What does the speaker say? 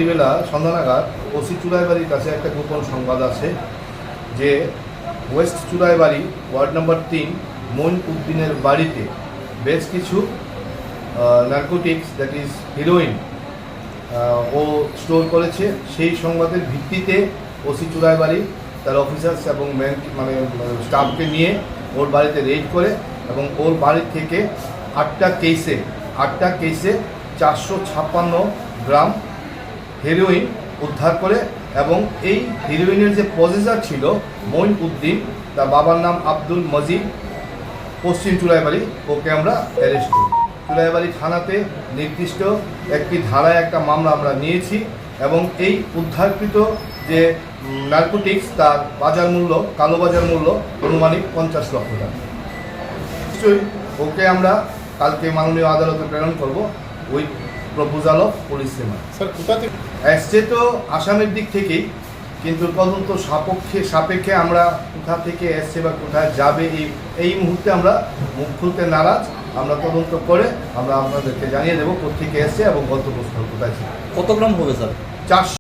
রাত্রিবেলা সন্ধ্যা নাগাদ ওসি চুড়াইবাড়ির কাছে একটা গোপন সংবাদ আছে যে west Churaibari ward number 3 Moin উদ্দিনের বাড়িতে বেশ কিছু নার্কোটিক্স দ্যাট ইজ হিরোইন ও স্টোর করেছে। সেই সংবাদের ভিত্তিতে ওসি চুড়াইবাড়ি তার অফিসার্স এবং স্টাফকে নিয়ে ওর বাড়িতে রেড করে এবং ওর বাড়ি থেকে 8টা কেসে 456 গ্রাম হেরোইন উদ্ধার করে এবং এই হিরোইনের যে পজেসার ছিল মঈন উদ্দিন, তার বাবার নাম আব্দুল মজিদ, পশ্চিম চুড়াইবাড়ি, ওকে আমরা অ্যারেস্ট করি। চুড়াইবাড়ি থানাতে নির্দিষ্ট একটি ধারায় একটা মামলা আমরা নিয়েছি এবং এই উদ্ধারকৃত যে নার্কোটিক্স তার বাজার মূল্য, কালোবাজার মূল্য আনুমানিক 50 লক্ষ টাকা। নিশ্চয়ই ওকে আমরা কালকে মাননীয় আদালতে প্রেরণ করব with proposal of police remand. Sir কোথা থেকে আসছে তো আসামের দিক থেকেই, কিন্তু তদন্ত সাপেক্ষে আমরা কোথা থেকে এসছে বা কোথায় যাবে এই মুহূর্তে আমরা মুখ খুলতে নারাজ। আমরা তদন্ত করে আমরা আপনাদেরকে জানিয়ে দেবো কোথেকে এসছে এবং গন্তব্যস্থল কোথায় ছিল। কত গ্রাম হবে স্যার? 400